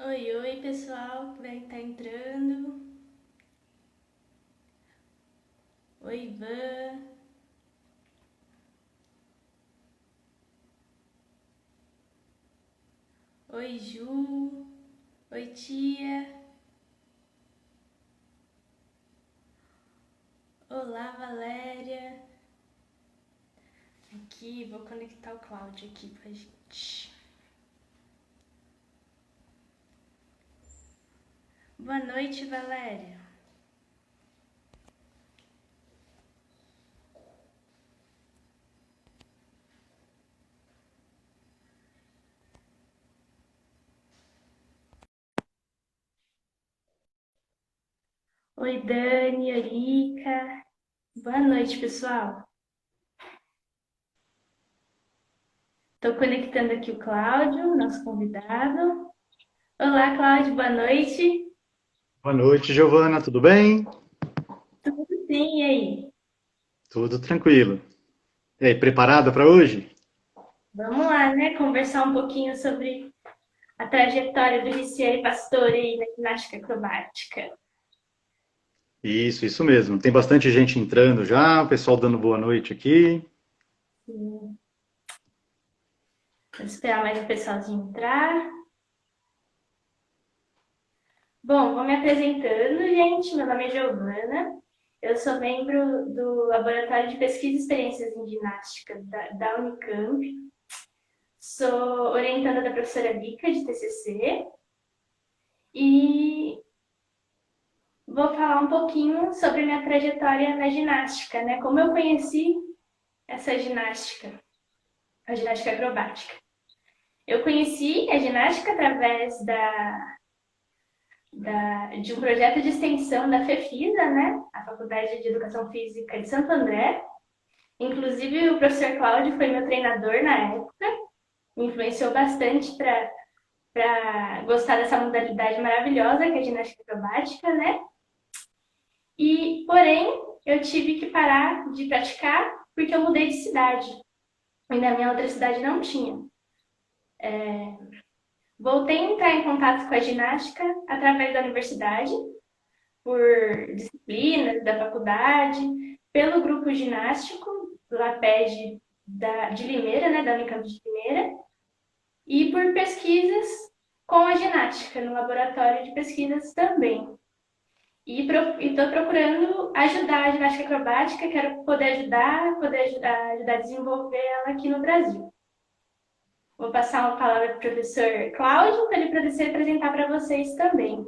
Oi, oi, pessoal que vai estar entrando. Oi, Ivan. Oi, Ju. Oi, tia. Olá, Valéria. Aqui, vou conectar o Cláudio aqui pra gente. Boa noite, Valéria. Oi, Dani, Erika. Boa noite, pessoal. Estou conectando aqui o Cláudio, nosso convidado. Olá, Cláudio, boa noite. Boa noite, Giovana, tudo bem? Tudo sim, e aí? Tudo tranquilo. E aí, preparada para hoje? Vamos lá, né? Conversar um pouquinho sobre a trajetória do Ricieri Pastore na ginástica acrobática. Isso mesmo. Tem bastante gente entrando já, o pessoal dando boa noite aqui. Vou esperar mais o pessoalzinho entrar. Bom, vou me apresentando, gente. Meu nome é Giovana. Eu sou membro do Laboratório de Pesquisa e Experiências em Ginástica da Unicamp. Sou orientanda da professora Lica, de TCC. E vou falar um pouquinho sobre minha trajetória na ginástica, né? Como eu conheci essa ginástica, a ginástica acrobática. Eu conheci a ginástica através de um projeto de extensão da FEFISA, né? A Faculdade de Educação Física de Santo André. Inclusive, o professor Cláudio foi meu treinador na época, me influenciou bastante para gostar dessa modalidade maravilhosa que é a ginástica acrobática, né? E, porém, eu tive que parar de praticar porque eu mudei de cidade. E na minha outra cidade não tinha. Voltei a entrar em contato com a ginástica através da universidade, por disciplinas da faculdade, pelo grupo ginástico do LAPEG de Limeira, né, da Unicamp de Limeira, e por pesquisas com a ginástica, no laboratório de pesquisas também. E estou procurando ajudar a ginástica acrobática, quero poder ajudar a desenvolver ela aqui no Brasil. Vou passar uma palavra para o professor Cláudio, para ele poder se apresentar para vocês também.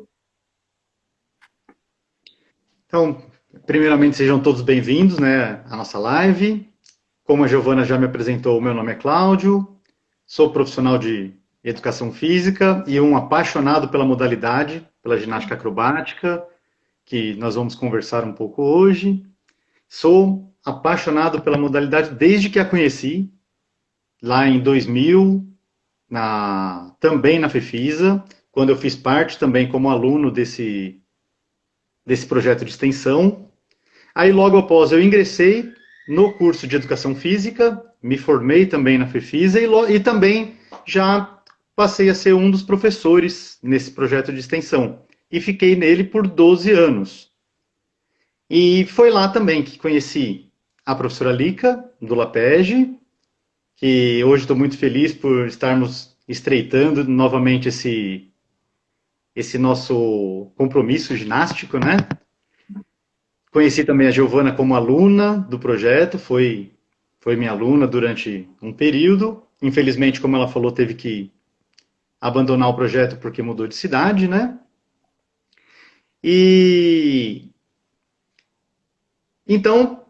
Então, primeiramente, sejam todos bem-vindos, né, à nossa live. Como a Giovana já me apresentou, o meu nome é Cláudio, sou profissional de educação física e um apaixonado pela modalidade, pela ginástica acrobática, que nós vamos conversar um pouco hoje. Sou apaixonado pela modalidade desde que a conheci, lá em 2000, também na FEFISA, quando eu fiz parte também como aluno desse projeto de extensão. Aí logo após eu ingressei no curso de Educação Física, me formei também na FEFISA e também já passei a ser um dos professores nesse projeto de extensão. E fiquei nele por 12 anos. E foi lá também que conheci a professora Lica, do LAPEG, que hoje estou muito feliz por estarmos estreitando novamente esse nosso compromisso ginástico, né? Conheci também a Giovana como aluna do projeto, foi minha aluna durante um período. Infelizmente, como ela falou, teve que abandonar o projeto porque mudou de cidade, né? E então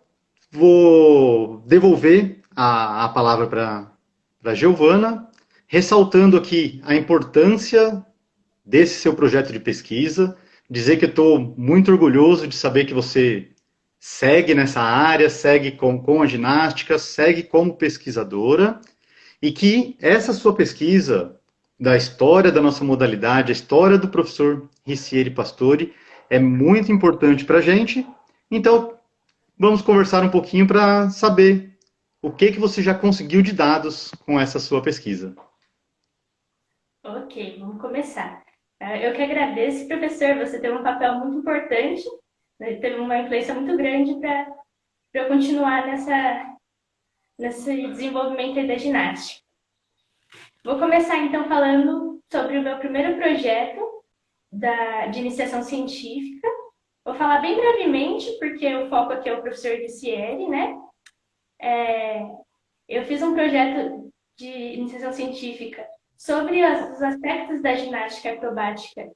vou devolver a palavra para a Giovana, ressaltando aqui a importância desse seu projeto de pesquisa, dizer que eu estou muito orgulhoso de saber que você segue nessa área, segue com a ginástica, segue como pesquisadora, e que essa sua pesquisa da história da nossa modalidade, a história do professor Ricieri Pastore, é muito importante para a gente. Então, vamos conversar um pouquinho para saber o que você já conseguiu de dados com essa sua pesquisa. Ok, vamos começar. Eu que agradeço, professor, você tem um papel muito importante, né? Teve uma influência muito grande para eu continuar nesse desenvolvimento aí da ginástica. Vou começar então falando sobre o meu primeiro projeto de iniciação científica. Vou falar bem brevemente, porque o foco aqui é o professor Luciene, né? Eu fiz um projeto de iniciação científica sobre os aspectos da ginástica acrobática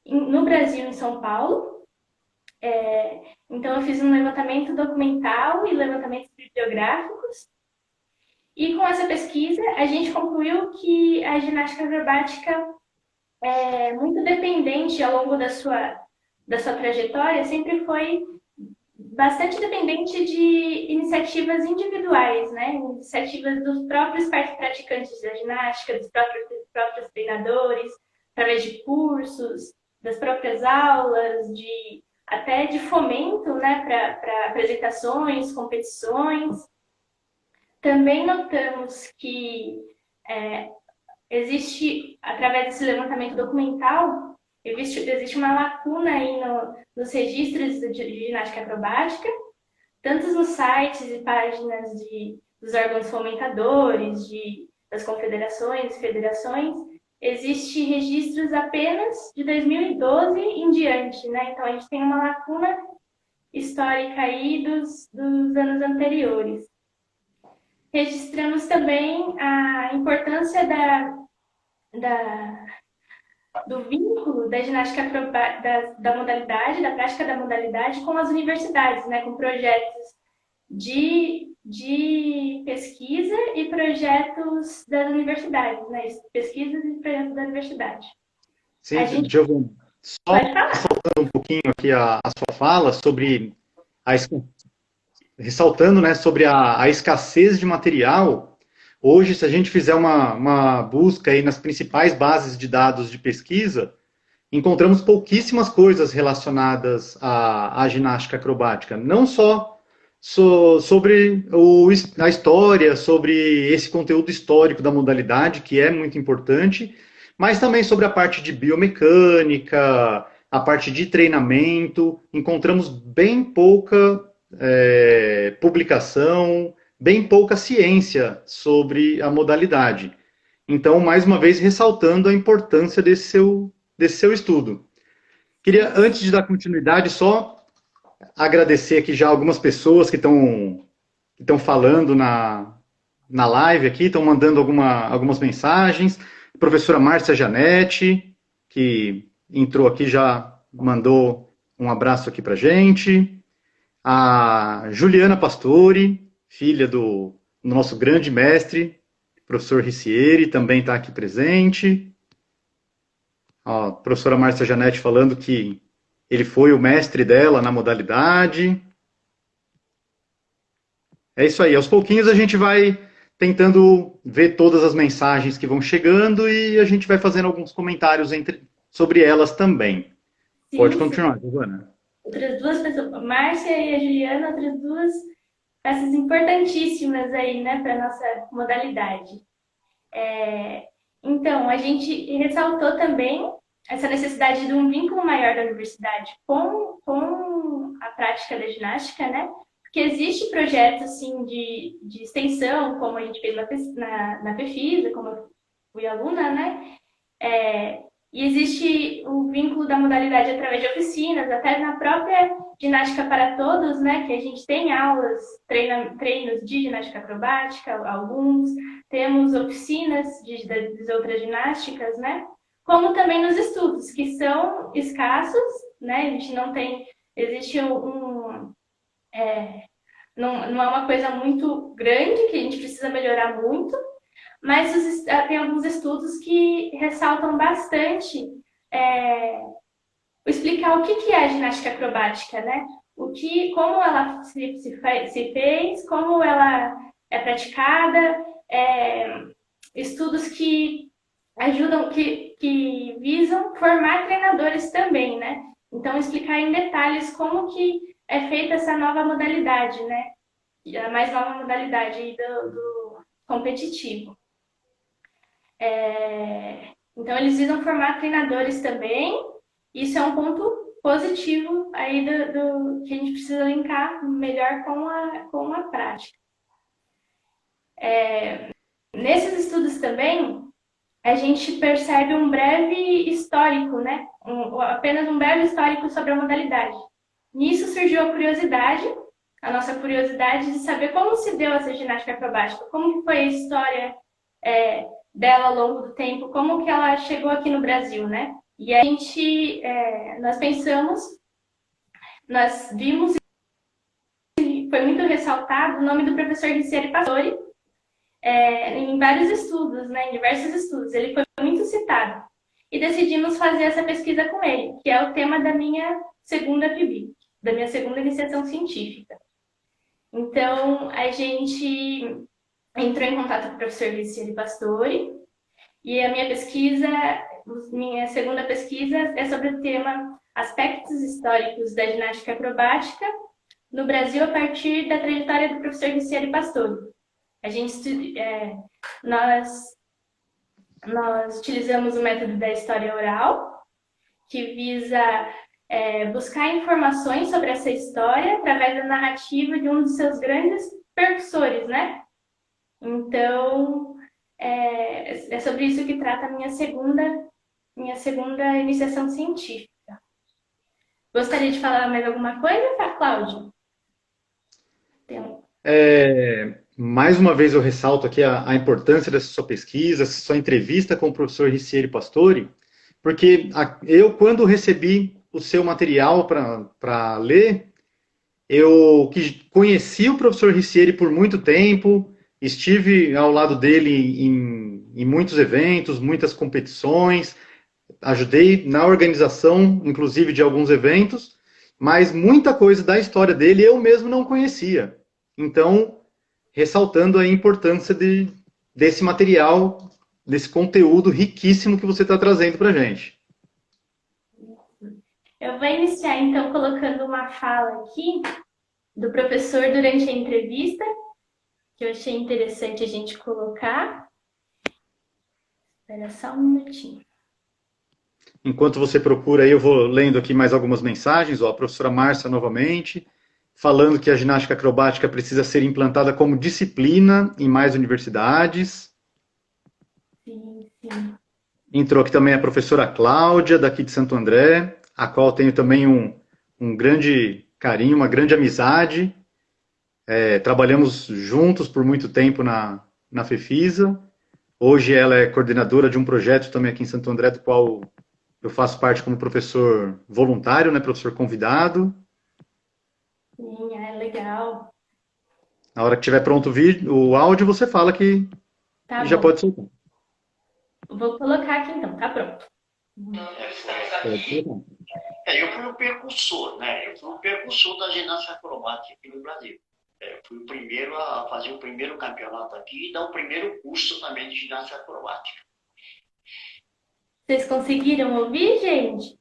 no Brasil, em São Paulo. Então, eu fiz um levantamento documental e levantamentos bibliográficos. E com essa pesquisa, a gente concluiu que a ginástica acrobática é muito dependente ao longo da sua trajetória, sempre foi bastante dependente de iniciativas individuais, né? Iniciativas dos próprios praticantes da ginástica, dos próprios treinadores, através de cursos, das próprias aulas, até de fomento, né, para apresentações, competições. Também notamos que existe, através desse levantamento documental, existe uma lacuna aí nos registros de ginástica acrobática, tanto nos sites e páginas dos órgãos fomentadores, das confederações, federações, existe registros apenas de 2012 em diante, né? Então, a gente tem uma lacuna histórica aí dos anos anteriores. Registramos também a importância do vínculo da ginástica da modalidade, da prática da modalidade com as universidades, né, com projetos de pesquisa e projetos das universidades, né, pesquisas e projetos da universidade. Sim, A gente Giovana, só pode falar. um pouquinho aqui a sua fala sobre a, ressaltando, né, sobre a escassez de material. Hoje, se a gente fizer uma busca aí nas principais bases de dados de pesquisa, encontramos pouquíssimas coisas relacionadas à ginástica acrobática. Não só sobre a história, sobre esse conteúdo histórico da modalidade, que é muito importante, mas também sobre a parte de biomecânica, a parte de treinamento. Encontramos bem pouca publicação, bem pouca ciência sobre a modalidade. Então, mais uma vez, ressaltando a importância desse seu estudo. Queria, antes de dar continuidade, só agradecer aqui já algumas pessoas que estão falando na live aqui, estão mandando algumas mensagens. A professora Márcia Janete, que entrou aqui, já mandou um abraço aqui para gente. A Juliana Pastore, filha do nosso grande mestre, professor Ricieri, também está aqui presente. A professora Márcia Janete falando que ele foi o mestre dela na modalidade. É isso aí, aos pouquinhos a gente vai tentando ver todas as mensagens que vão chegando e a gente vai fazendo alguns comentários sobre elas também. Pode Sim, sim. continuar, Giovana. Outras duas pessoas, a Márcia e a Juliana, outras duas peças importantíssimas aí, né, para a nossa modalidade. Então, a gente ressaltou também essa necessidade de um vínculo maior da universidade com a prática da ginástica, né? Porque existe projetos, assim, de extensão, como a gente fez na Pefisa, como eu fui aluna, né? E existe o vínculo da modalidade através de oficinas, até na própria ginástica para todos, né? Que a gente tem aulas, treinos de ginástica acrobática, alguns, temos oficinas de outras ginásticas, né? Como também nos estudos, que são escassos, né? A gente não tem, existe não é uma coisa muito grande, que a gente precisa melhorar muito, mas tem alguns estudos que ressaltam bastante explicar o que é a ginástica acrobática, né? Como ela se fez, como ela é praticada, estudos que ajudam, que visam formar treinadores também, né? Então, explicar em detalhes como que é feita essa nova modalidade, né? A mais nova modalidade aí do competitivo. Então, eles visam formar treinadores também. Isso é um ponto positivo aí que a gente precisa linkar melhor com a prática. Nesses estudos também, a gente percebe um breve histórico, né? Apenas um breve histórico sobre a modalidade. Nisso surgiu a nossa curiosidade de saber como se deu essa ginástica acrobática, como que foi a história dela ao longo do tempo, como que ela chegou aqui no Brasil, né? E a gente, nós vimos e foi muito ressaltado o nome do professor Ricieri Pastori em vários estudos, né? Em diversos estudos. Ele foi muito citado. E decidimos fazer essa pesquisa com ele, que é o tema da minha segunda PIB, da minha segunda iniciação científica. Então, a gente entrou em contato com o professor Ricieri Pastori e a minha segunda pesquisa é sobre o tema Aspectos Históricos da Ginástica Acrobática no Brasil a partir da trajetória do professor Ricieri Pastori. Nós utilizamos o método da história oral, que visa buscar informações sobre essa história através da narrativa de um dos seus grandes percussores, né? Então, é sobre isso que trata a minha segunda iniciação científica. Gostaria de falar mais alguma coisa, tá, Cláudio? Mais uma vez eu ressalto aqui a importância dessa sua pesquisa, essa sua entrevista com o professor Ricieri Pastori, porque eu, quando recebi o seu material para ler, eu que conheci o professor Ricieri por muito tempo, estive ao lado dele em muitos eventos, muitas competições, ajudei na organização, inclusive, de alguns eventos, mas muita coisa da história dele eu mesmo não conhecia. Então, ressaltando a importância desse material, desse conteúdo riquíssimo que você está trazendo para a gente. Eu vou iniciar, então, colocando uma fala aqui do professor durante a entrevista, que eu achei interessante a gente colocar. Espera só um minutinho. Enquanto você procura aí, eu vou lendo aqui mais algumas mensagens. A professora Márcia, novamente, falando que a ginástica acrobática precisa ser implantada como disciplina em mais universidades. Sim, sim. Entrou aqui também a professora Cláudia, daqui de Santo André, a qual tenho também um grande carinho, uma grande amizade. Trabalhamos juntos por muito tempo na FEFISA. Hoje ela é coordenadora de um projeto também aqui em Santo André, do qual eu faço parte como professor voluntário, né, professor convidado. Sim, é legal. Na hora que tiver pronto o áudio, você fala que Tá já bom. pode soltar. Vou colocar aqui então, tá pronto. Eu fui o precursor, né? Eu fui o precursor da ginástica acrobática aqui no Brasil. Fui o primeiro a fazer o primeiro campeonato aqui e dar o primeiro curso também de ginástica acrobática. Vocês conseguiram ouvir, gente?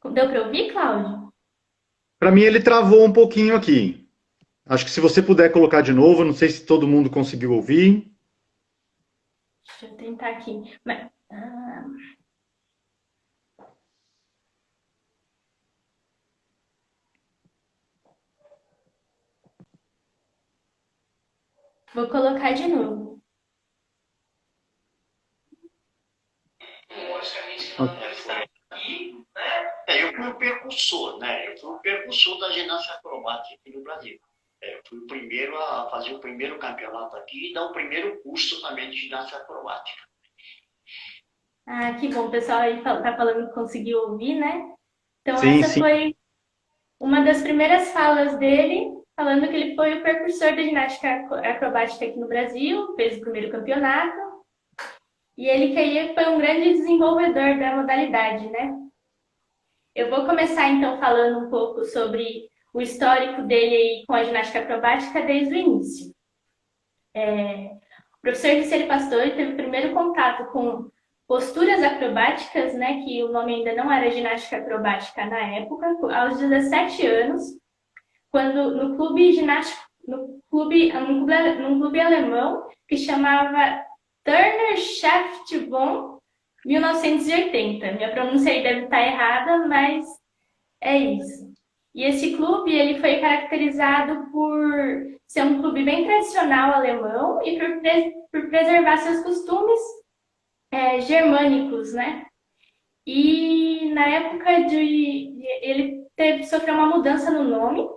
Deu para ouvir, Cláudio? Para mim, ele travou um pouquinho aqui. Acho que se você puder colocar de novo, não sei se todo mundo conseguiu ouvir. Deixa eu tentar aqui. Vou colocar de novo. Eu fui o precursor, né? Eu fui o precursor da ginástica acrobática aqui no Brasil. Fui o primeiro a fazer o primeiro campeonato aqui e dar o primeiro curso também de ginástica acrobática. Ah, que bom, o pessoal aí tá falando que conseguiu ouvir, né? Então, Sim, essa sim. foi uma das primeiras falas dele, falando que ele foi o precursor da ginástica acrobática aqui no Brasil, fez o primeiro campeonato, e ele que foi um grande desenvolvedor da modalidade, né? Eu vou começar, então, falando um pouco sobre o histórico dele aí com a ginástica acrobática desde o início. O professor Ricieri Pastori teve o primeiro contato com posturas acrobáticas, né, que o nome ainda não era ginástica acrobática na época, aos 17 anos, quando num clube alemão que chamava Turner Schaft von 1980. Minha pronúncia aí deve estar errada, mas é isso. E esse clube ele foi caracterizado por ser um clube bem tradicional alemão e por preservar seus costumes germânicos, né? E na época ele sofreu uma mudança no nome,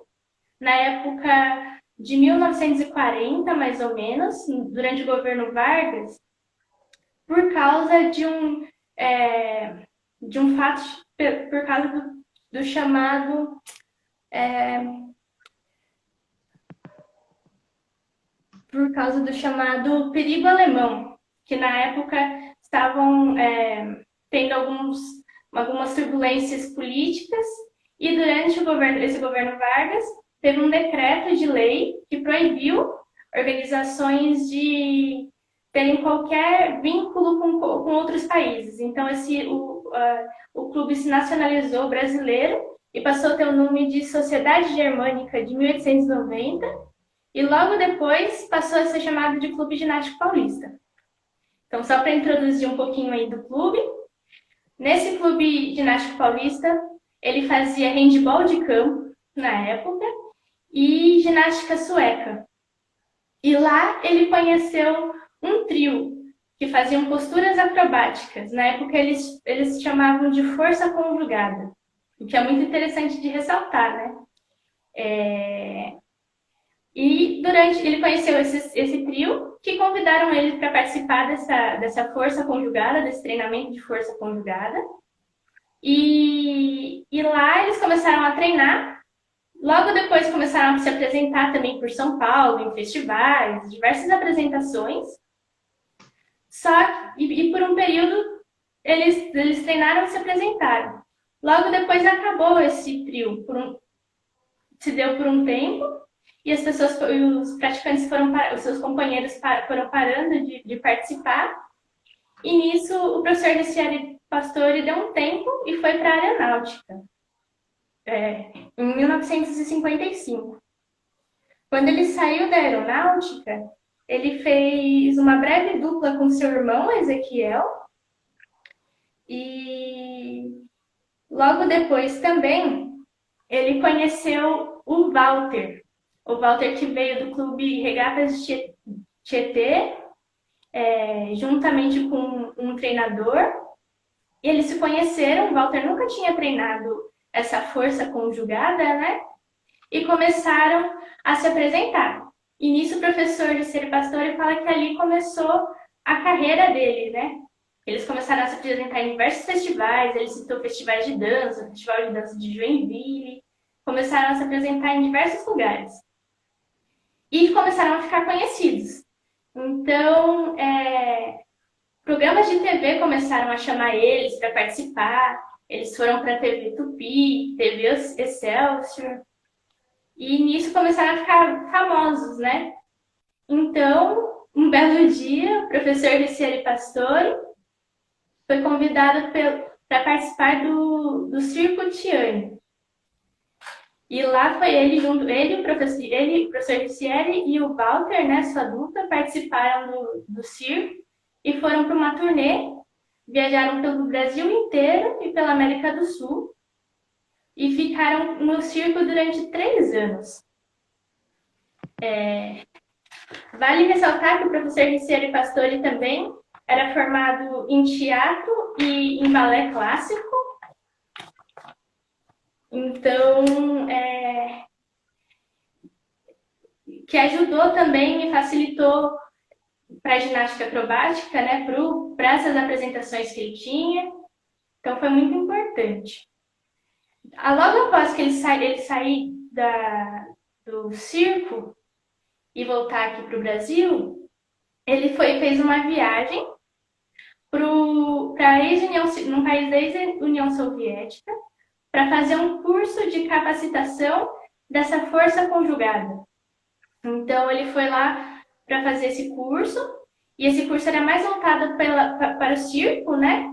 na época de 1940, mais ou menos, durante o governo Vargas, por causa de um fato, por causa do chamado por causa do chamado perigo alemão, que na época estavam tendo algumas turbulências políticas e durante esse governo Vargas teve um decreto de lei que proibiu organizações de terem qualquer vínculo com outros países. Então o clube se nacionalizou brasileiro e passou a ter o nome de Sociedade Germânica de 1890 e logo depois passou a ser chamado de Clube Ginástico Paulista. Então, só para introduzir um pouquinho aí do clube, nesse Clube Ginástico Paulista, ele fazia handball de campo, na época, e ginástica sueca. E lá ele conheceu um trio que faziam posturas acrobáticas. Na época, eles chamavam de força conjugada, o que é muito interessante de ressaltar, né? E ele conheceu esse trio que convidaram ele para participar dessa força conjugada, desse treinamento de força conjugada. E lá eles começaram a treinar. Logo depois começaram a se apresentar também por São Paulo, em festivais, diversas apresentações. E por um período eles treinaram e se apresentaram. Logo depois acabou esse trio, se deu por um tempo. E os praticantes os seus companheiros foram parando de participar. E nisso o professor Ricieri Pastore deu um tempo e foi para a aeronáutica, em 1955. Quando ele saiu da aeronáutica, ele fez uma breve dupla com seu irmão, Ezequiel. E logo depois também ele conheceu o Walter. O Walter que veio do clube Regatas Tietê, juntamente com um treinador. E eles se conheceram, o Walter nunca tinha treinado essa força conjugada, né? E começaram a se apresentar. E nisso o professor Ricieri Pastore fala que ali começou a carreira dele, né? Eles começaram a se apresentar em diversos festivais, ele citou festivais de dança, Festival de Dança de Joinville, começaram a se apresentar em diversos lugares. E começaram a ficar conhecidos. Então, programas de TV começaram a chamar eles para participar. Eles foram para a TV Tupi, TV Excelsior. E nisso começaram a ficar famosos, né? Então, um belo dia, o professor Ricieri Pastore foi convidado para participar do Circo Tiani. E lá foi o professor Ricieri e o Walter, né, sua dupla, participaram do circo e foram para uma turnê, viajaram pelo Brasil inteiro e pela América do Sul e ficaram no circo durante 3 anos. Vale ressaltar que o professor Ricieri Pastore também era formado em teatro e em balé clássico. Então, que ajudou também e facilitou para a ginástica acrobática, né, para essas apresentações que ele tinha. Então, foi muito importante. Logo após que ele sair do circo e voltar aqui para o Brasil, ele fez uma viagem para um país da ex-União Soviética para fazer um curso de capacitação dessa força conjugada. Então, ele foi lá para fazer esse curso, e esse curso era mais voltado para o circo, né?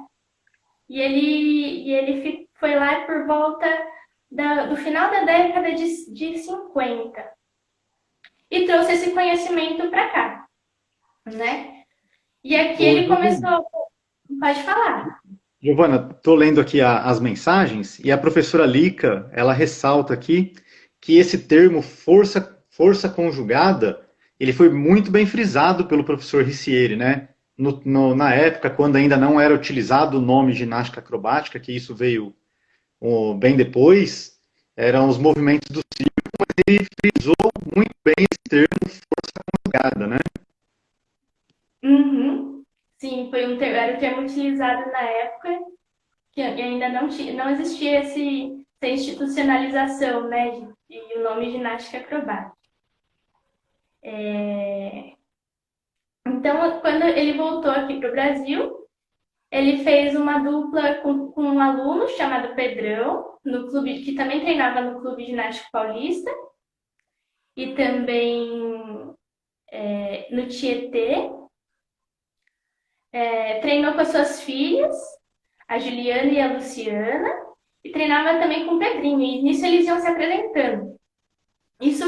E ele foi lá por volta do final da década de 50 e trouxe esse conhecimento para cá, né? E aqui ele começou... Pode falar. Giovana, estou lendo aqui as mensagens e a professora Lica, ela ressalta aqui que esse termo força conjugada, ele foi muito bem frisado pelo professor Ricieri, né? Na época, quando ainda não era utilizado o nome ginástica acrobática, que isso veio bem depois, eram os movimentos do circo, mas ele frisou muito bem esse termo força conjugada, né? Uhum. Sim, era o termo utilizado na época, que ainda não existia essa institucionalização, né, e o nome ginástica acrobática. Então, quando ele voltou aqui para o Brasil, ele fez uma dupla com um aluno chamado Pedrão, no clube, que também treinava no Clube Ginástico Paulista, e também no Tietê. Treinou com as suas filhas, a Juliana e a Luciana, e treinava também com o Pedrinho, e nisso eles iam se apresentando. Isso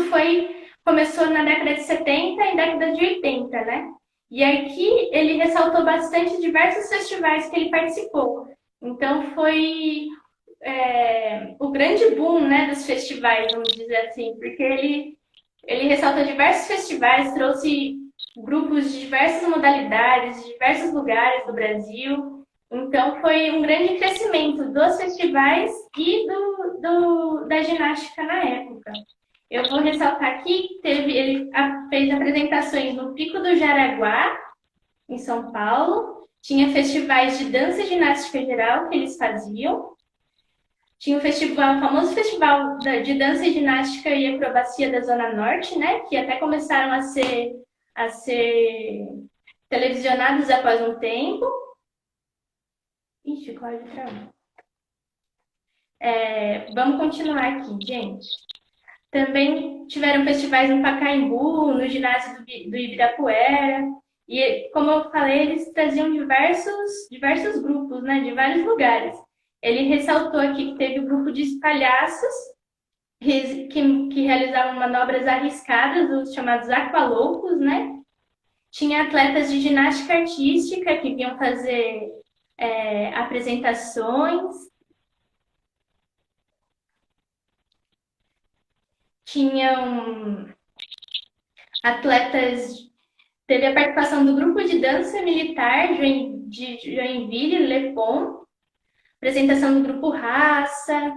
começou na década de 70 e década de 80, né? E aqui ele ressaltou bastante diversos festivais que ele participou. Então foi o grande boom, né, dos festivais, vamos dizer assim, porque ele ressaltou diversos festivais, trouxe grupos de diversas modalidades, de diversos lugares do Brasil. Então foi um grande crescimento dos festivais e da ginástica na época. Eu vou ressaltar aqui que ele fez apresentações no Pico do Jaraguá, em São Paulo. Tinha festivais de dança e ginástica geral que eles faziam. Tinha o famoso festival de dança e ginástica e acrobacia da Zona Norte, né? Que até começaram a ser televisionados após um tempo. Ixi, o Cláudio travou. Vamos continuar aqui, gente. Também tiveram festivais no Pacaembu, no ginásio do Ibirapuera. E, como eu falei, eles traziam diversos grupos, né, de vários lugares. Ele ressaltou aqui que teve o grupo de palhaços que realizavam manobras arriscadas, os chamados aqualoucos, né? Tinha atletas de ginástica artística que vinham fazer apresentações. Tinham atletas. Teve a participação do grupo de dança militar de Joinville, Lepom, apresentação do grupo Raça,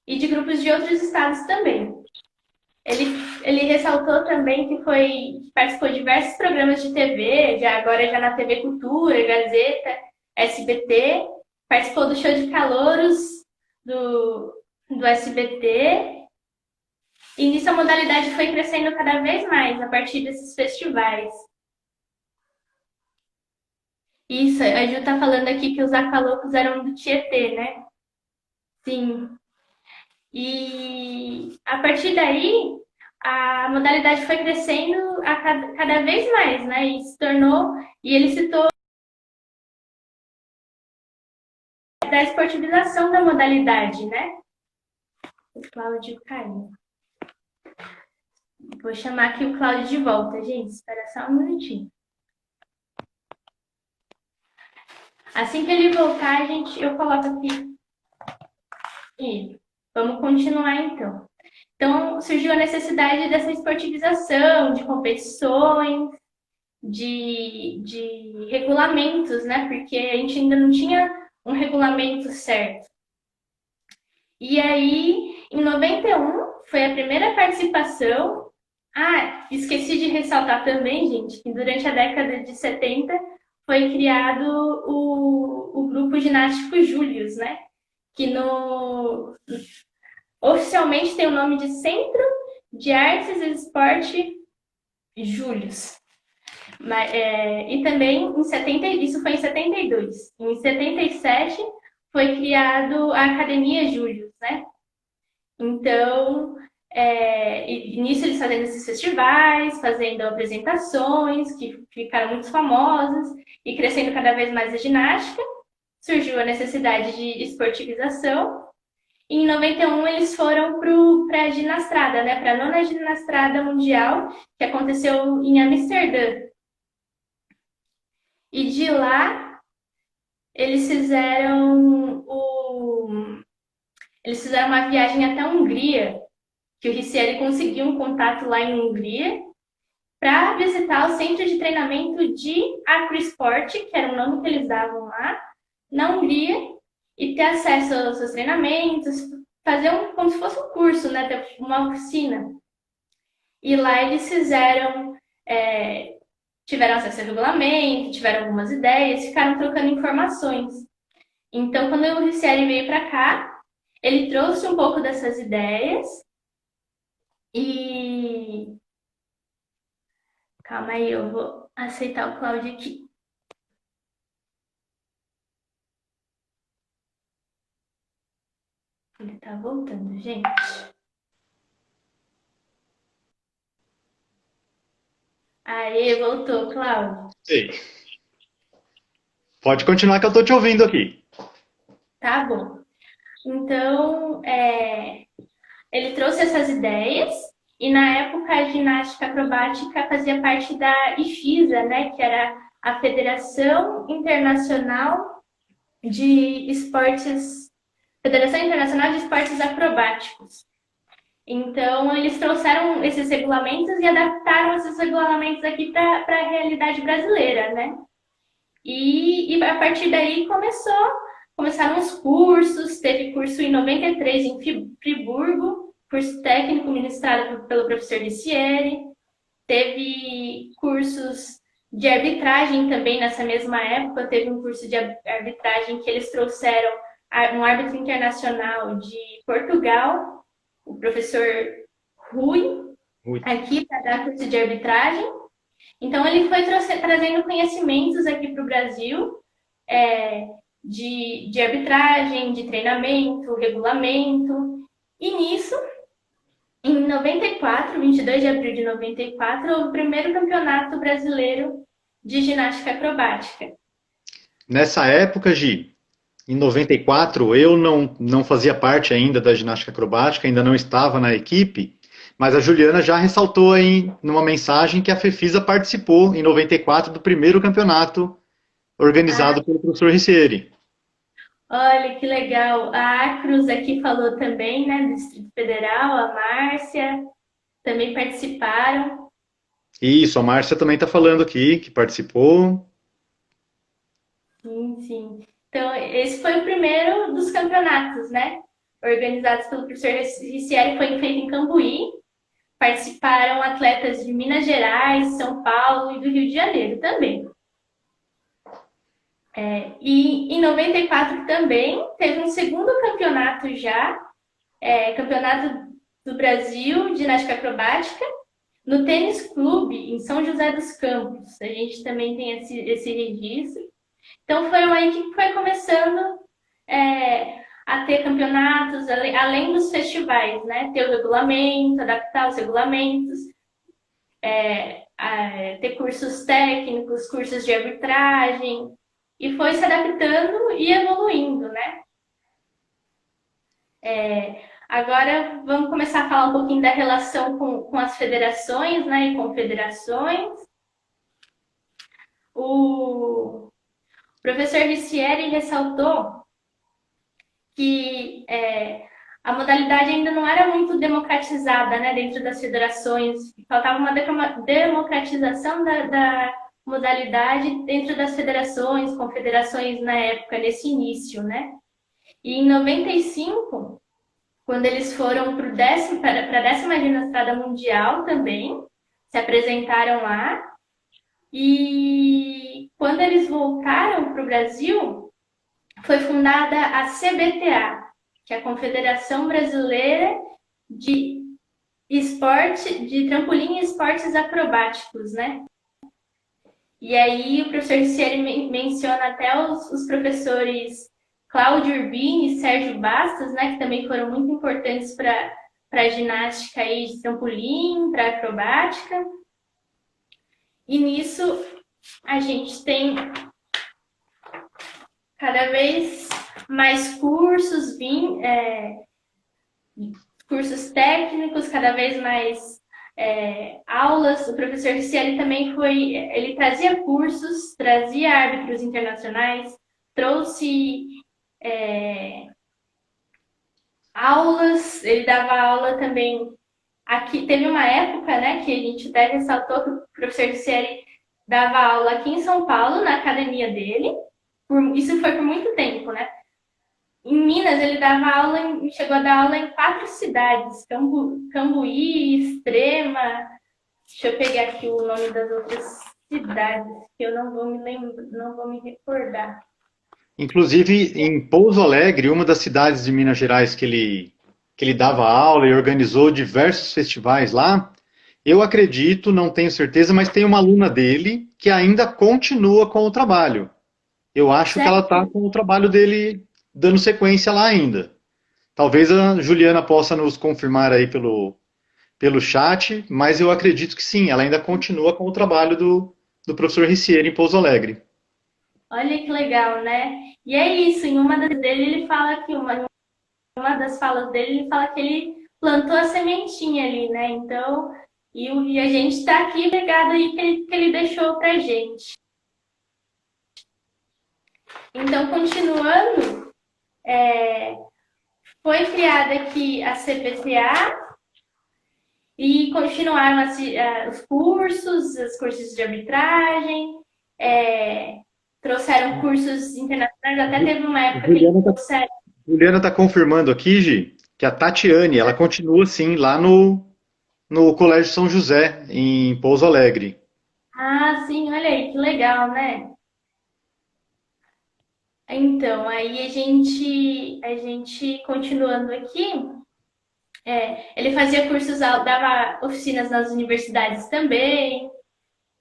e de grupos de outros estados também. Ele ressaltou também que participou de diversos programas de TV, agora já na TV Cultura, Gazeta, SBT, participou do show de calouros do SBT, e nisso a modalidade foi crescendo cada vez mais a partir desses festivais. Isso, a Ju tá falando aqui que os aqualoucos eram do Tietê, né? Sim. E a partir daí, a modalidade foi crescendo cada vez mais, né? E ele citou da esportivização da modalidade, né? O Cláudio caiu. Vou chamar aqui o Cláudio de volta, gente. Espera só um minutinho. Assim que ele voltar, eu coloco aqui. E vamos continuar, então. Então, surgiu a necessidade dessa esportivização, de competições, de regulamentos, né? Porque a gente ainda não tinha um regulamento certo. E aí, em 91, foi a primeira participação. Esqueci de ressaltar também, gente, que durante a década de 70 foi criado o grupo ginástico Július, né? Que oficialmente tem o nome de Centro de Artes e Esporte Július. E também, isso foi em 72. Em 77, foi criado a Academia Július, né? Então, nisso eles fazendo esses festivais, fazendo apresentações que ficaram muito famosas e crescendo cada vez mais a ginástica, surgiu a necessidade de esportivização. E em 91 eles foram para a ginastrada, né? Para a nona ginastrada mundial, que aconteceu em Amsterdã. E de lá, eles fizeram eles fizeram uma viagem até a Hungria, que o Ricieri conseguiu um contato lá em Hungria, para visitar o centro de treinamento de Acrosport, que era o nome que eles davam lá, na Hungria, e ter acesso aos seus treinamentos, fazer como se fosse um curso, né? Ter uma oficina. E lá eles tiveram acesso ao regulamento, tiveram algumas ideias, ficaram trocando informações. Então, quando o Ricieri veio para cá, ele trouxe um pouco dessas ideias e... Calma aí, eu vou aceitar o Cláudio aqui. Ele tá voltando, gente. Aê, voltou, Cláudio. Sei. Pode continuar que eu estou te ouvindo aqui. Tá bom. Então, ele trouxe essas ideias e na época a ginástica acrobática fazia parte da IFISA, né, que era a Federação Internacional de Esportes, Federação Internacional de Esportes Acrobáticos. Então, eles trouxeram esses regulamentos e adaptaram esses regulamentos aqui para a realidade brasileira, né? E a partir daí começaram os cursos, teve curso em 93 em Friburgo, curso técnico ministrado pelo professor Ricieri, teve cursos de arbitragem também nessa mesma época, teve um curso de arbitragem que eles trouxeram um árbitro internacional de Portugal, o professor Rui, Ui. aqui para dar curso de arbitragem. Então, ele foi trazendo conhecimentos aqui para o Brasil, de arbitragem, de treinamento, regulamento. E nisso, em 94, 22 de abril de 94, houve o primeiro campeonato brasileiro de ginástica acrobática. Nessa época, Gi, em 94, eu não fazia parte ainda da ginástica acrobática, ainda não estava na equipe, mas a Juliana já ressaltou aí numa mensagem que a Fefisa participou em 94 do primeiro campeonato organizado pelo professor Ricieri. Olha que legal. A Acruz aqui falou também, né, do Distrito Federal, a Márcia, também participaram. Isso, a Márcia também está falando aqui, que participou. Sim, sim. Então, esse foi o primeiro dos campeonatos, né? Organizados pelo professor Ricieri, foi feito em Cambuí. Participaram atletas de Minas Gerais, São Paulo e do Rio de Janeiro também. E em 94 também teve um segundo campeonato já, Campeonato do Brasil de Ginástica Acrobática, no Tênis Clube, em São José dos Campos. A gente também tem esse registro. Então, foi aí que foi começando a ter campeonatos, além dos festivais, né? Ter o regulamento, adaptar os regulamentos, ter cursos técnicos, cursos de arbitragem, e foi se adaptando e evoluindo, né? Agora, vamos começar a falar um pouquinho da relação com as federações, né, e confederações. O professor Ricieri ressaltou que a modalidade ainda não era muito democratizada, né, dentro das federações. Faltava uma democratização da modalidade dentro das federações, confederações na época, nesse início, né? E em 95, quando eles foram para a 10ª Ginestrada Mundial também, se apresentaram lá, e quando eles voltaram para o Brasil, foi fundada a CBTA, que é a Confederação Brasileira de Trampolim e Esportes Acrobáticos, né? E aí o professor Ricieri menciona até os professores Cláudio Urbini e Sérgio Bastos, né, que também foram muito importantes para a ginástica aí de trampolim, para a acrobática. E nisso a gente tem cada vez mais cursos técnicos, cada vez mais aulas. O professor Ricieli também ele trazia cursos, trazia árbitros internacionais, trouxe aulas, ele dava aula também. Aqui teve uma época, né, que a gente até ressaltou que o professor Ricieli dava aula aqui em São Paulo, na academia dele. Isso foi por muito tempo, né? Em Minas, ele dava aula, chegou a dar aula em 4 cidades: Cambuí, Extrema. Deixa eu pegar aqui o nome das outras cidades, que eu não vou me lembrar, não vou me recordar. Inclusive, em Pouso Alegre, uma das cidades de Minas Gerais que ele dava aula e organizou diversos festivais lá, eu acredito, não tenho certeza, mas tem uma aluna dele que ainda continua com o trabalho. Eu acho que ela está com o trabalho dele dando sequência lá ainda. Talvez a Juliana possa nos confirmar aí pelo chat, mas eu acredito que sim, ela ainda continua com o trabalho do professor Ricieri em Pouso Alegre. Olha que legal, né? E é isso, em uma das dele ele fala que uma das falas dele, ele fala que ele plantou a sementinha ali, né? Então, e a gente está aqui ligado aí que ele deixou pra gente. Então, continuando, foi criada aqui a CBTA e continuaram os cursos de arbitragem, trouxeram cursos internacionais, até teve uma época que trouxeram. Juliana está confirmando aqui, Gi, que a Tatiane, ela continua sim lá no Colégio São José, em Pouso Alegre. Ah, sim, olha aí, que legal, né? Então, aí a gente continuando aqui, ele fazia cursos, dava oficinas nas universidades também,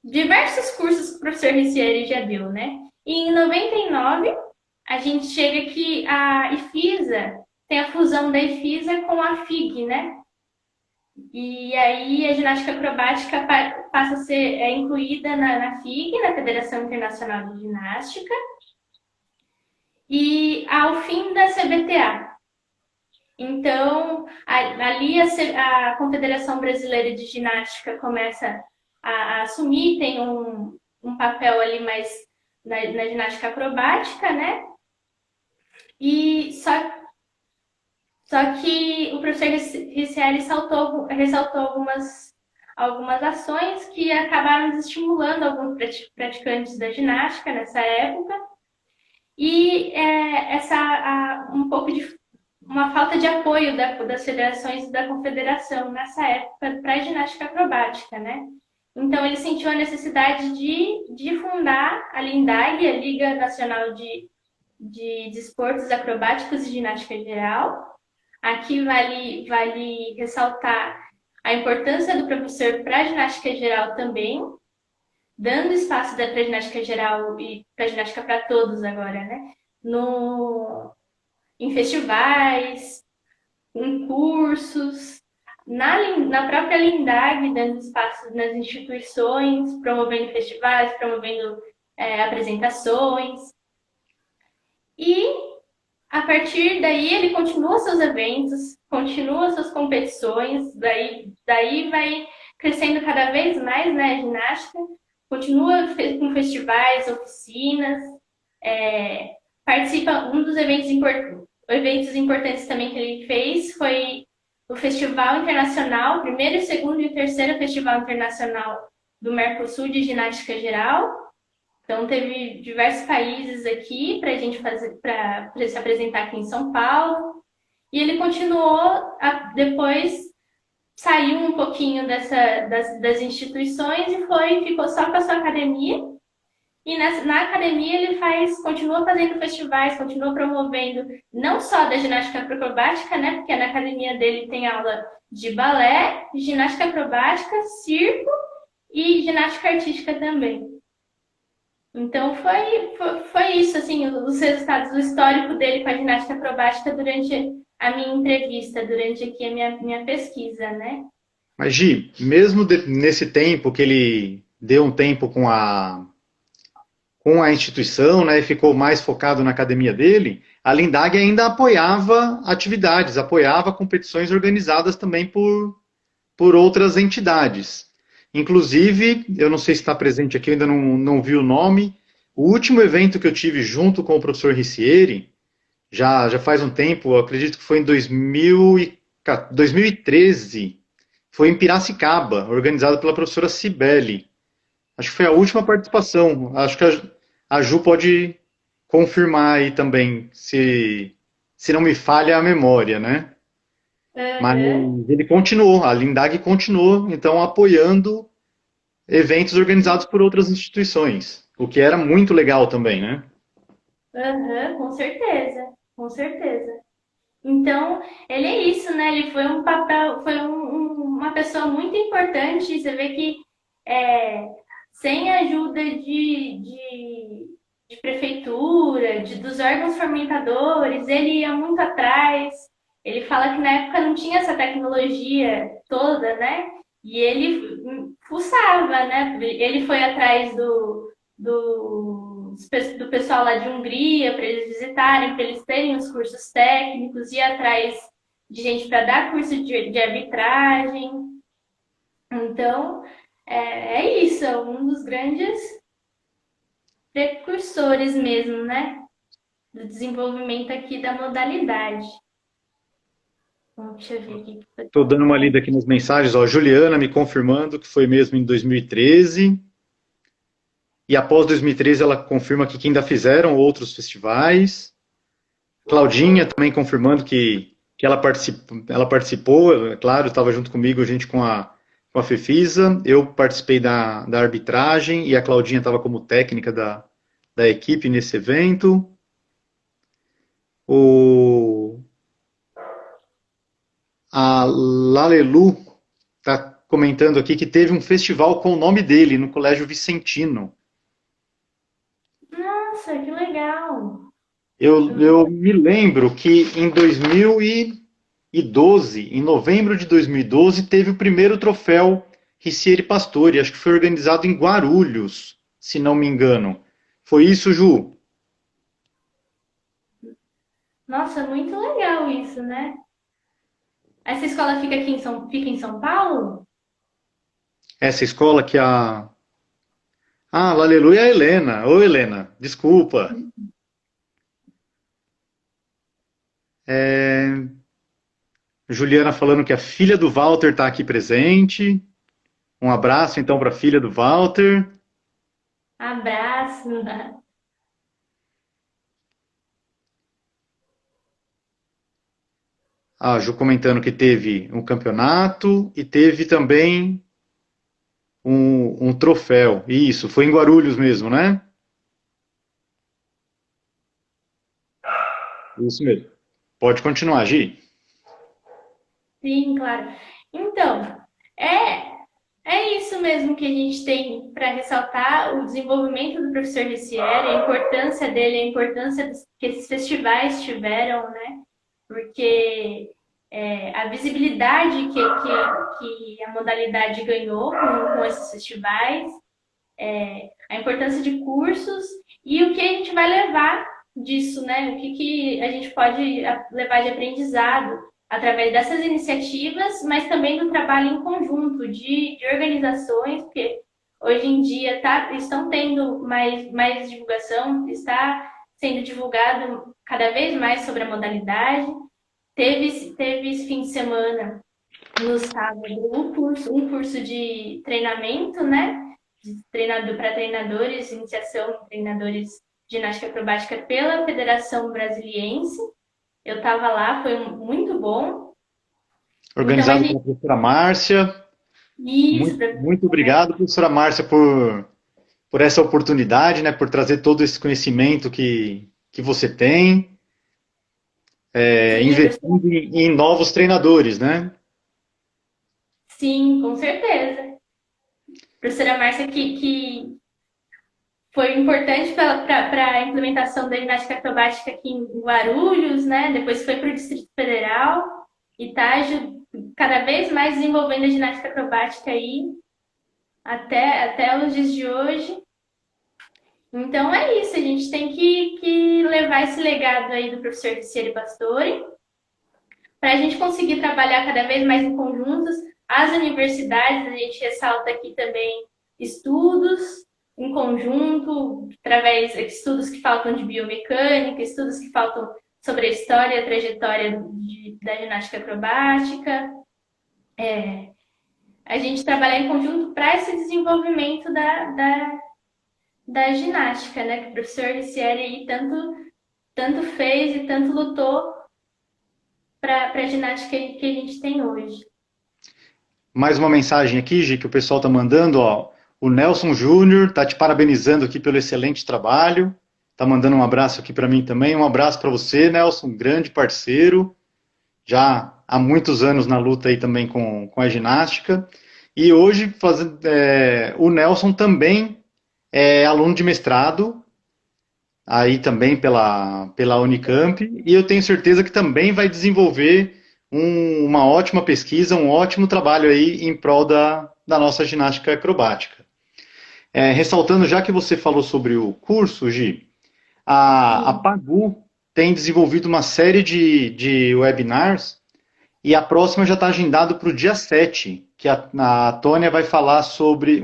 diversos cursos que o professor Ricieri já deu, né? E em 99, a gente chega que a IFISA, tem a fusão da IFISA com a FIG, né? E aí a ginástica acrobática passa a ser incluída na FIG, na Federação Internacional de Ginástica, e ao fim da CBTA. Então, ali a Confederação Brasileira de Ginástica começa a assumir, tem um papel ali mais na ginástica acrobática, né? E só que o professor Ricieri ressaltou algumas ações que acabaram desestimulando alguns praticantes da ginástica nessa época. E um pouco de uma falta de apoio das federações e da confederação nessa época para a ginástica acrobática, né? Então ele sentiu a necessidade de fundar a LINDAG, a Liga Nacional de Desportos Acrobáticos e Ginástica Geral. Aqui vale ressaltar a importância do professor para a ginástica geral também, dando espaço para a ginástica geral e para a ginástica para todos agora, né? Em festivais, em cursos, na própria LINDAG, dando espaço nas instituições, promovendo festivais, promovendo apresentações. E a partir daí ele continua seus eventos, continua suas competições, daí vai crescendo cada vez mais, né, a ginástica, continua com festivais, oficinas, participa. Um dos eventos importantes também que ele fez foi o Festival Internacional, primeiro, segundo e terceiro Festival Internacional do Mercosul de Ginástica Geral. Então, teve diversos países aqui para a gente para se apresentar aqui em São Paulo. E ele continuou, depois saiu um pouquinho das instituições e ficou só com a sua academia. E na academia ele continua fazendo festivais, continua promovendo não só da ginástica acrobática, né? Porque na academia dele tem aula de balé, ginástica acrobática, circo e ginástica artística também. Então foi isso, assim, os resultados do histórico dele com a ginástica acrobática durante a minha entrevista, durante aqui a minha pesquisa, né? Mas, Gi, mesmo nesse tempo que ele deu um tempo com a instituição, né, e ficou mais focado na academia dele, a LINDAG ainda apoiava atividades, apoiava competições organizadas também por por outras entidades. Inclusive, eu não sei se está presente aqui, eu ainda não vi o nome. O último evento que eu tive junto com o professor Ricieri, já faz um tempo, eu acredito que foi em 2013, foi em Piracicaba, organizado pela professora Cibele. Acho que foi a última participação. Acho que a Ju pode confirmar aí também, se não me falha a memória, né? Mas Aham. ele continuou, a Lindag continuou, então, apoiando eventos organizados por outras instituições, o que era muito legal também, né? Aham, com certeza, com certeza. Então, ele é isso, né? Ele foi um papel, foi uma pessoa muito importante. Você vê que é, sem a ajuda de prefeitura, dos órgãos fomentadores, ele ia muito atrás. Ele fala que na época não tinha essa tecnologia toda, né? E ele fuçava, né? Ele foi atrás do pessoal lá de Hungria para eles visitarem, para eles terem os cursos técnicos, ir atrás de gente para dar curso de arbitragem. Então, é isso, é um dos grandes precursores mesmo, né? Do desenvolvimento aqui da modalidade. Bom, deixa eu ver aqui o que o Estou pessoal dando uma fala. lida aqui nas mensagens, ó, Juliana me confirmando que foi mesmo em 2013. E após 2013 ela confirma que ainda fizeram outros festivais. Claudinha também confirmando que ela participou, é claro, estava junto comigo, a gente com a Fefisa. Eu participei da arbitragem e a Claudinha estava como técnica da equipe nesse evento. O, a Lalelu está comentando aqui que teve um festival com o nome dele no Colégio Vicentino. Nossa, que legal! Eu me lembro que em 2012, em novembro de 2012, teve o primeiro troféu Ricieri Pastore, acho que foi organizado em Guarulhos, se não me engano. Foi isso, Ju? Nossa, muito legal isso, né? Essa escola fica aqui fica em São Paulo? Essa escola que a. Ah, Aleluia, a Helena. Ô, Helena, desculpa. É, Juliana falando que a filha do Walter está aqui presente. Um abraço então para a filha do Walter. Abraço! A Ju comentando que teve um campeonato e teve também um troféu. Isso, foi em Guarulhos mesmo, né? Isso mesmo. Pode continuar, Gi. Sim, claro. Então, é, é isso mesmo que a gente tem para ressaltar o desenvolvimento do professor Ricieri, a importância dele, a importância que esses festivais tiveram, né? Porque a visibilidade que a modalidade ganhou com esses festivais, a importância de cursos e o que a gente vai levar disso, né? O que a gente pode levar de aprendizado através dessas iniciativas, mas também do trabalho em conjunto de organizações, porque hoje em dia estão tendo mais divulgação, está sendo divulgado cada vez mais sobre a modalidade. Teve esse fim de semana, no sábado, um curso de treinamento, né? Treinador para treinadores, iniciação em treinadores de ginástica acrobática pela Federação Brasiliense. Eu estava lá, foi muito bom. Então a Organizado gente. pela professora Márcia. Isso, Muito, muito obrigado, professora Márcia, por essa oportunidade, né, por trazer todo esse conhecimento que você tem, sim, a professora. investindo em novos treinadores, né? Sim, com certeza. A professora Márcia, que foi importante para a implementação da ginástica acrobática aqui em Guarulhos, né? Depois foi para o Distrito Federal e está cada vez mais desenvolvendo a ginástica acrobática aí até os dias de hoje. Então é isso, a gente tem que levar esse legado aí do professor Ricieri Pastore, para a gente conseguir trabalhar cada vez mais em conjuntos. As universidades, a gente ressalta aqui também estudos em conjunto, através de estudos que faltam de biomecânica, estudos que faltam sobre a história e a trajetória da ginástica acrobática. A gente trabalhar em conjunto para esse desenvolvimento da ginástica, né? Que o professor Ricieri aí tanto fez e tanto lutou para a ginástica que a gente tem hoje. Mais uma mensagem aqui, Gi, que o pessoal tá mandando, ó. O Nelson Júnior tá te parabenizando aqui pelo excelente trabalho. Tá mandando um abraço aqui para mim também. Um abraço para você, Nelson, um grande parceiro. Já há muitos anos na luta aí também com a ginástica. E hoje o Nelson também é aluno de mestrado, aí também pela Unicamp, e eu tenho certeza que também vai desenvolver uma ótima pesquisa, um ótimo trabalho aí em prol da nossa ginástica acrobática. Ressaltando, já que você falou sobre o curso, Gi, a Sim. Pagu tem desenvolvido uma série de webinars e a próxima já está agendada para o dia 7, que a Tônia vai falar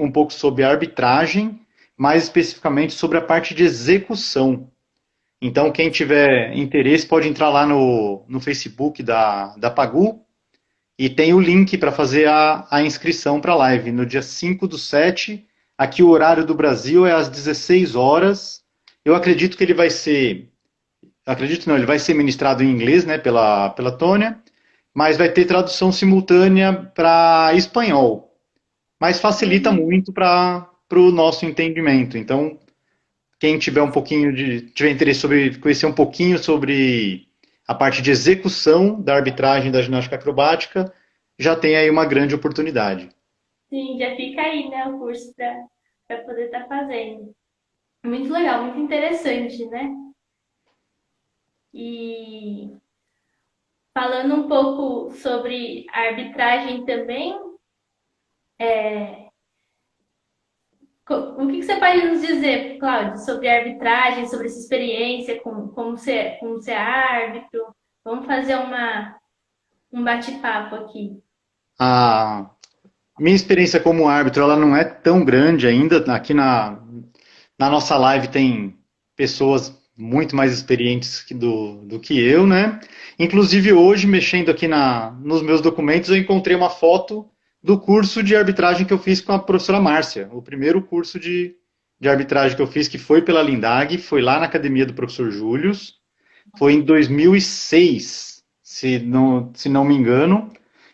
um pouco sobre arbitragem, mais especificamente sobre a parte de execução. Então, quem tiver interesse pode entrar lá no Facebook da Pagu e tem o link para fazer a inscrição para a live no dia 5/7. Aqui o horário do Brasil é às 16 horas. Eu acredito que ele vai ser. Acredito não, ele vai ser ministrado em inglês, né, pela Tônia, mas vai ter tradução simultânea para espanhol. Mas facilita muito para o nosso entendimento. Então, quem tiver interesse sobre conhecer um pouquinho sobre a parte de execução da arbitragem da ginástica acrobática, já tem aí uma grande oportunidade. Sim, já fica aí, né, o curso para poder estar fazendo. Muito legal, muito interessante, né? E falando um pouco sobre a arbitragem também, o que você pode nos dizer, Cláudio, sobre a arbitragem, sobre essa experiência, como ser árbitro? Vamos fazer um bate-papo aqui. A minha experiência como árbitro, ela não é tão grande ainda. Aqui na nossa live tem pessoas muito mais experientes do que eu, né? Inclusive hoje, mexendo aqui nos meus documentos, eu encontrei uma foto do curso de arbitragem que eu fiz com a professora Márcia. O primeiro curso de arbitragem que eu fiz, que foi pela Lindag, foi lá na academia do professor Július. Foi em 2006, se não me engano.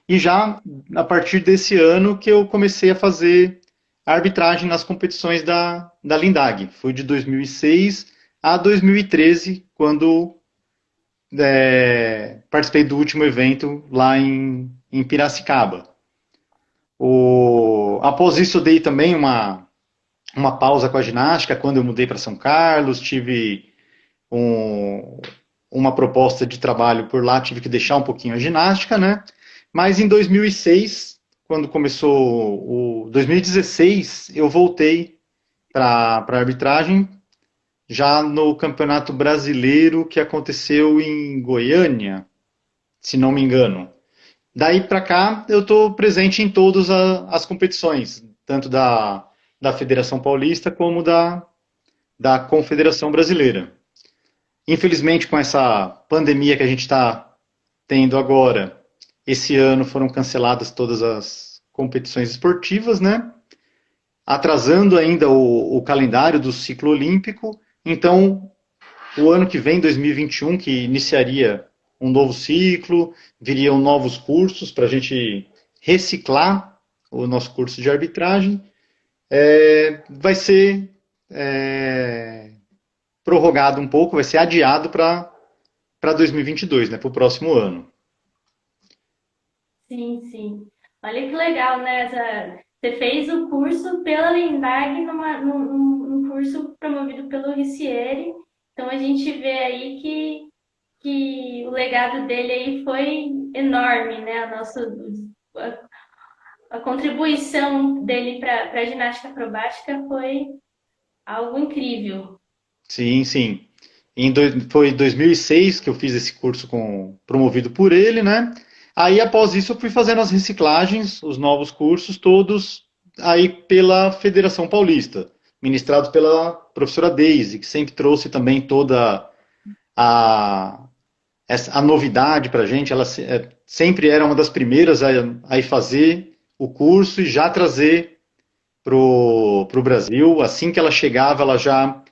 E já a partir desse ano que eu comecei a fazer arbitragem nas competições da Lindag. Foi de 2006 a 2013, quando participei do último evento lá em Piracicaba. Após isso, eu dei também uma pausa com a ginástica, quando eu mudei para São Carlos, tive uma proposta de trabalho por lá, tive que deixar um pouquinho a ginástica, né? Mas em 2006, quando começou 2016, eu voltei para a arbitragem, já no Campeonato Brasileiro que aconteceu em Goiânia, se não me engano. Daí para cá, eu estou presente em todas as competições, tanto da Federação Paulista como da Confederação Brasileira. Infelizmente, com essa pandemia que a gente está tendo agora, esse ano foram canceladas todas as competições esportivas, né? Atrasando ainda o calendário do ciclo olímpico. Então, o ano que vem, 2021, que iniciaria um novo ciclo, viriam novos cursos para a gente reciclar o nosso curso de arbitragem, vai ser prorrogado um pouco, vai ser adiado para 2022, né, para o próximo ano. Sim, sim. Olha que legal, né? Você fez o curso pela Lindag num curso promovido pelo Ricieri. Então a gente vê aí que o legado dele aí foi enorme, né? A contribuição dele para a ginástica acrobática foi algo incrível. Sim, sim. Foi em 2006 que eu fiz esse curso promovido por ele, né? Aí, após isso, eu fui fazendo as reciclagens, os novos cursos, todos aí pela Federação Paulista, ministrados pela professora Daisy, que sempre trouxe também toda a, a novidade para a gente. Ela sempre era uma das primeiras a ir fazer o curso e já trazer para o Brasil. Assim que ela chegava, ela já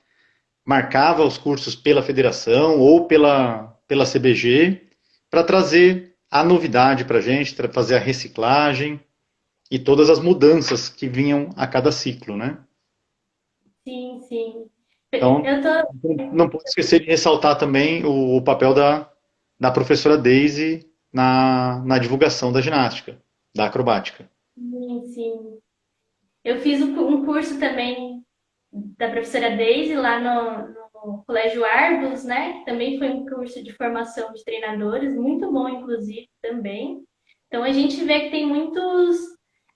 marcava os cursos pela federação ou pela CBG para trazer a novidade para a gente, fazer a reciclagem e todas as mudanças que vinham a cada ciclo, né? Sim, sim. Então, Eu tô. não posso esquecer de ressaltar também o papel da professora Daisy na divulgação da ginástica, da acrobática. Sim, sim. Eu fiz um curso também da professora Daisy lá no Colégio Arbus, né? Também foi um curso de formação de treinadores, muito bom, inclusive, também. Então a gente vê que tem muitos.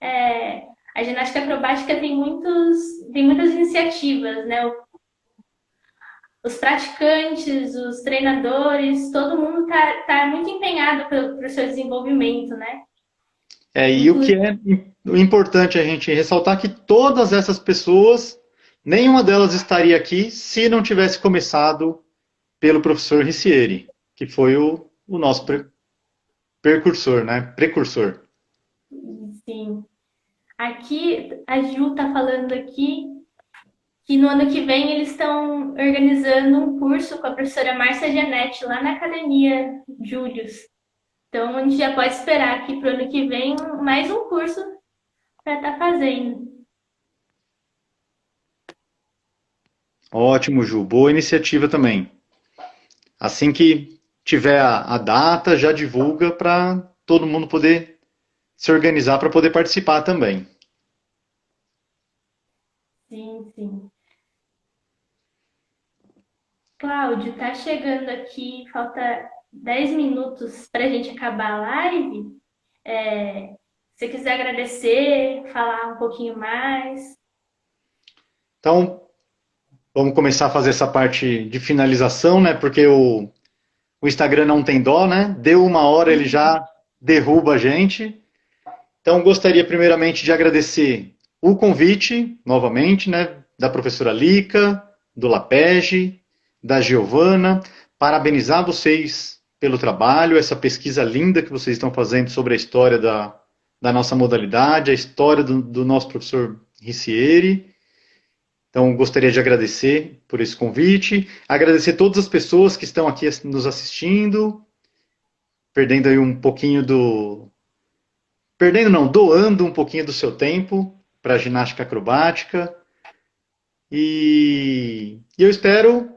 é, a ginástica acrobática tem muitas iniciativas, né? Os praticantes, os treinadores, todo mundo tá muito empenhado pro seu desenvolvimento, né? E o que Inclusive, é importante a gente ressaltar que todas essas pessoas, nenhuma delas estaria aqui se não tivesse começado pelo professor Ricieri, que foi o nosso precursor, né? Precursor. sim. Aqui, a Ju tá falando aqui que no ano que vem eles estão organizando um curso com a professora Márcia Gianetti lá na Academia Július. Então a gente já pode esperar aqui para o ano que vem mais um curso para estar fazendo. Ótimo, Ju. Boa iniciativa também. Assim que tiver a data, já divulga para todo mundo poder se organizar para poder participar também. Sim, sim. Cláudio, tá chegando aqui, falta 10 minutos para a gente acabar a live. Se você quiser agradecer, falar um pouquinho mais. Então, vamos começar a fazer essa parte de finalização, né? Porque o Instagram não tem dó, né? Deu uma hora, ele já derruba a gente. Então, gostaria primeiramente de agradecer o convite, novamente, né? Da professora Lica, do Lapege, da Giovana. Parabenizar vocês pelo trabalho, essa pesquisa linda que vocês estão fazendo sobre a história da nossa modalidade, a história do nosso professor Ricieri. Então, gostaria de agradecer por esse convite, agradecer todas as pessoas que estão aqui nos assistindo, perdendo aí um pouquinho perdendo não, doando um pouquinho do seu tempo para a ginástica acrobática. E eu espero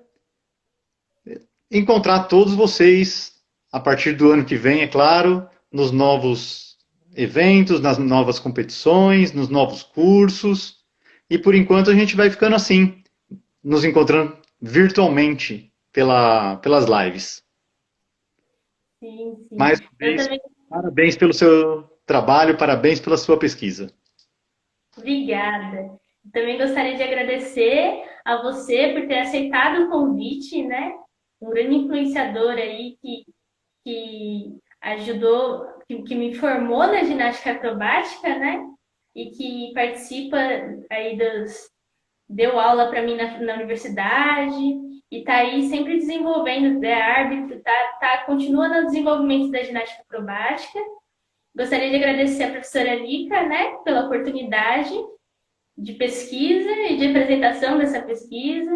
encontrar todos vocês a partir do ano que vem, é claro, nos novos eventos, nas novas competições, nos novos cursos. E por enquanto a gente vai ficando assim, nos encontrando virtualmente pelas lives. Sim, sim. Mais uma Eu vez, também. parabéns pelo seu trabalho, parabéns pela sua pesquisa. Obrigada. Também gostaria de agradecer a você por ter aceitado o convite, né? Um grande influenciador aí que ajudou, que me formou na ginástica acrobática, né? E que participa aí deu aula para mim na universidade e está aí sempre desenvolvendo, é árbitro, continua no desenvolvimento da ginástica acrobática. Gostaria de agradecer a professora Lica, né, pela oportunidade de pesquisa e de apresentação dessa pesquisa,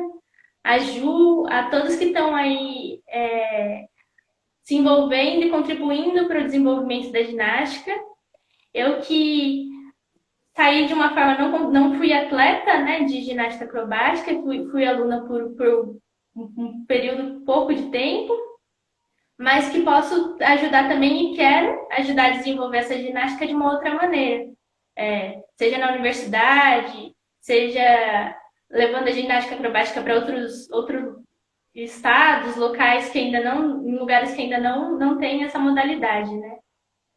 a Ju, a todos que estão aí se envolvendo e contribuindo para o desenvolvimento da ginástica. Eu que saí de uma forma, não fui atleta, né, de ginástica acrobática, fui aluna por um período pouco de tempo, mas que posso ajudar também e quero ajudar a desenvolver essa ginástica de uma outra maneira. Seja na universidade, seja levando a ginástica acrobática para outros estados, locais que ainda não, em lugares que ainda não tem essa modalidade, né?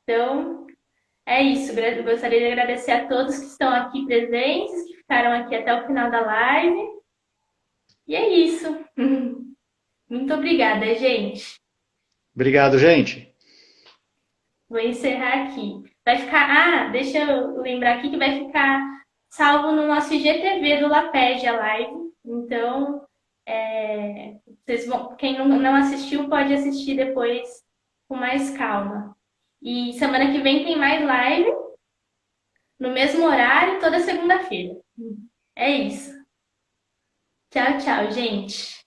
Então, é isso. Eu gostaria de agradecer a todos que estão aqui presentes, que ficaram aqui até o final da live. E é isso. Muito Muito obrigada, gente. Obrigado, gente. Vou encerrar aqui. Vai ficar. Ah, deixa eu lembrar aqui que vai ficar salvo no nosso IGTV do Laped a live. Então, vocês vão, quem não assistiu pode assistir depois com mais calma. E semana que vem tem mais live, no mesmo horário, toda segunda-feira. É isso. Tchau, tchau, gente.